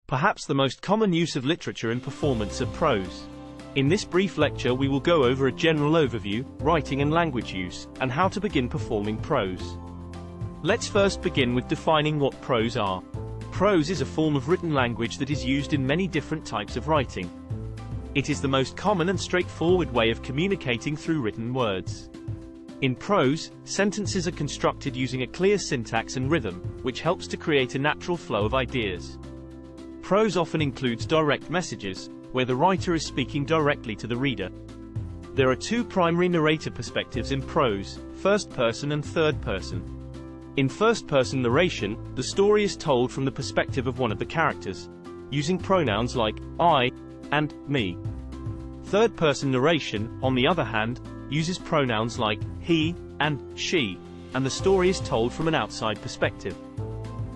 Perhaps the most common use of literature in performance are prose. In this brief lecture we will go over a general overview, writing and language use, and how to begin performing prose. Let's first begin with defining what prose are. Prose is a form of written language that is used in many different types of writing. It is the most common and straightforward way of communicating through written words. In prose, sentences are constructed using a clear syntax and rhythm, which helps to create a natural flow of ideas. Prose often includes direct messages, where the writer is speaking directly to the reader. There are two primary narrator perspectives in prose, first person and third person. In first-person narration, the story is told from the perspective of one of the characters, using pronouns like I and me. Third-person narration, on the other hand, uses pronouns like he and she, and the story is told from an outside perspective.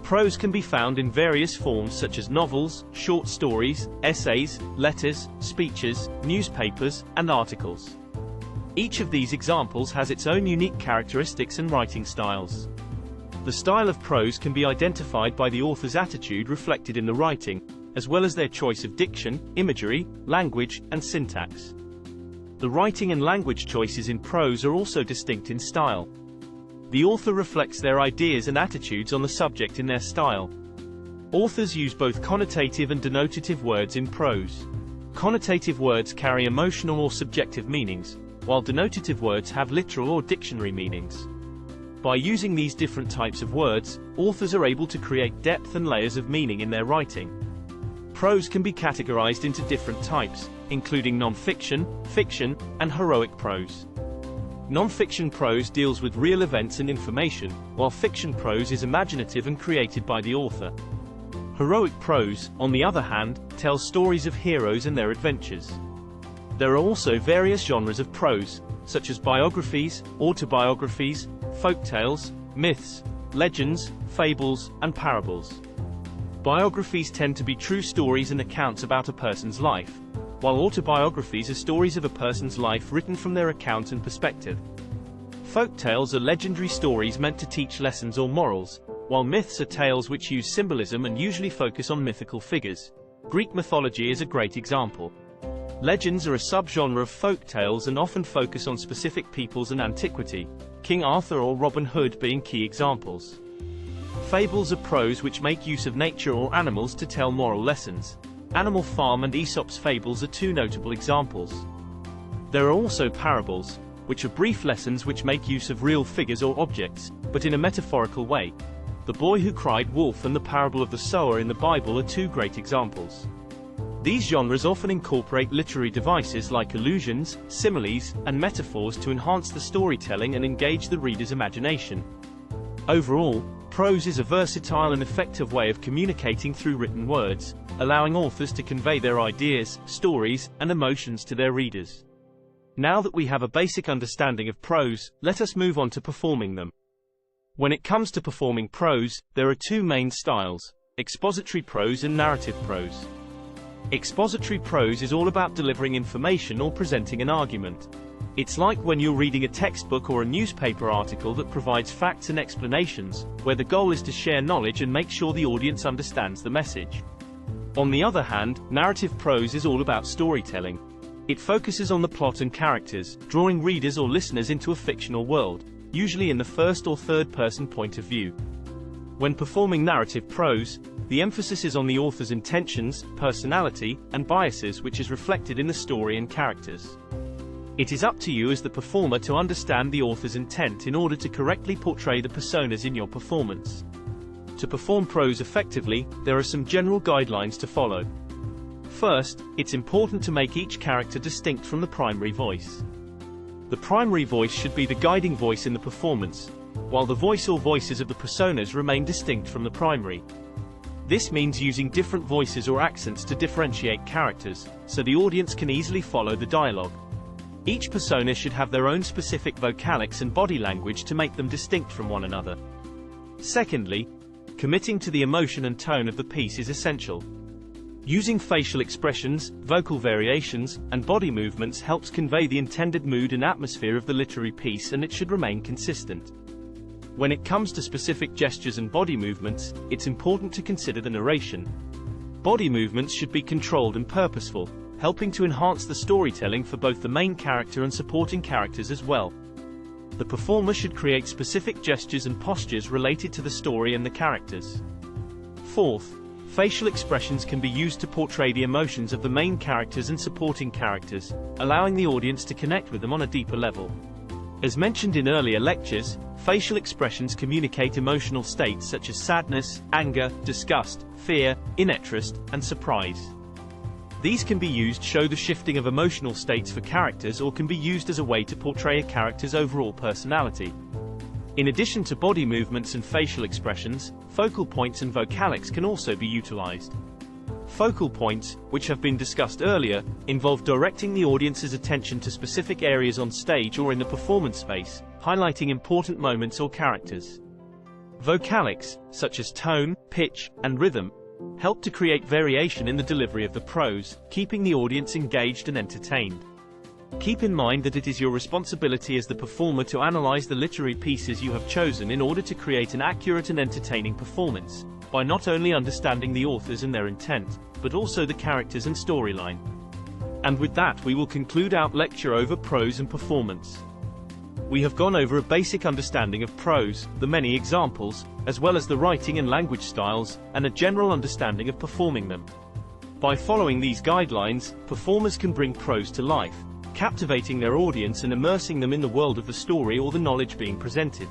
Prose can be found in various forms such as novels, short stories, essays, letters, speeches, newspapers, and articles. Each of these examples has its own unique characteristics and writing styles. The style of prose can be identified by the author's attitude reflected in the writing, as well as their choice of diction, imagery, language, and syntax. The writing and language choices in prose are also distinct in style. The author reflects their ideas and attitudes on the subject in their style. Authors use both connotative and denotative words in prose. Connotative words carry emotional or subjective meanings, while denotative words have literal or dictionary meanings. By using these different types of words, authors are able to create depth and layers of meaning in their writing. Prose can be categorized into different types, including non-fiction, fiction, and heroic prose. Non-fiction prose deals with real events and information, while fiction prose is imaginative and created by the author. Heroic prose, on the other hand, tells stories of heroes and their adventures. There are also various genres of prose, such as biographies, autobiographies, folktales, myths, legends, fables, and parables. Biographies tend to be true stories and accounts about a person's life, while autobiographies are stories of a person's life written from their account and perspective. Folktales are legendary stories meant to teach lessons or morals, while myths are tales which use symbolism and usually focus on mythical figures. Greek mythology is a great example. Legends are a subgenre of folk tales and often focus on specific peoples and antiquity, King Arthur or Robin Hood being key examples. Fables are prose which make use of nature or animals to tell moral lessons. Animal Farm and Aesop's fables are two notable examples. There are also parables, which are brief lessons which make use of real figures or objects, but in a metaphorical way. The Boy Who Cried Wolf and the parable of the sower in the Bible are two great examples. These genres often incorporate literary devices like allusions, similes, and metaphors to enhance the storytelling and engage the reader's imagination. Overall, prose is a versatile and effective way of communicating through written words, allowing authors to convey their ideas, stories, and emotions to their readers. Now that we have a basic understanding of prose, let us move on to performing them. When it comes to performing prose, there are two main styles: expository prose and narrative prose. Expository prose is all about delivering information or presenting an argument. It's like when you're reading a textbook or a newspaper article that provides facts and explanations, where the goal is to share knowledge and make sure the audience understands the message. On the other hand, narrative prose is all about storytelling. It focuses on the plot and characters, drawing readers or listeners into a fictional world, usually in the first or third person point of view. When performing narrative prose, the emphasis is on the author's intentions, personality, and biases, which is reflected in the story and characters. It is up to you as the performer to understand the author's intent in order to correctly portray the personas in your performance. To perform prose effectively, there are some general guidelines to follow. First, it's important to make each character distinct from the primary voice. The primary voice should be the guiding voice in the performance, while the voice or voices of the personas remain distinct from the primary. This means using different voices or accents to differentiate characters, so the audience can easily follow the dialogue. Each persona should have their own specific vocalics and body language to make them distinct from one another. Secondly, committing to the emotion and tone of the piece is essential. Using facial expressions, vocal variations, and body movements helps convey the intended mood and atmosphere of the literary piece, and it should remain consistent. When it comes to specific gestures and body movements, it's important to consider the narration. Body movements should be controlled and purposeful, helping to enhance the storytelling for both the main character and supporting characters as well. The performer should create specific gestures and postures related to the story and the characters. Fourth, facial expressions can be used to portray the emotions of the main characters and supporting characters, allowing the audience to connect with them on a deeper level. As mentioned in earlier lectures, facial expressions communicate emotional states such as sadness, anger, disgust, fear, interest, and surprise. These can be used to show the shifting of emotional states for characters or can be used as a way to portray a character's overall personality. In addition to body movements and facial expressions, focal points and vocalics can also be utilized. Focal points, which have been discussed earlier, involve directing the audience's attention to specific areas on stage or in the performance space, highlighting important moments or characters. Vocalics, such as tone, pitch, and rhythm, help to create variation in the delivery of the prose, keeping the audience engaged and entertained. Keep in mind that it is your responsibility as the performer to analyze the literary pieces you have chosen in order to create an accurate and entertaining performance, by not only understanding the authors and their intent, but also the characters and storyline. And with that we will conclude our lecture over prose and performance. We have gone over a basic understanding of prose, the many examples, as well as the writing and language styles, and a general understanding of performing them. By following these guidelines, performers can bring prose to life, captivating their audience and immersing them in the world of the story or the knowledge being presented.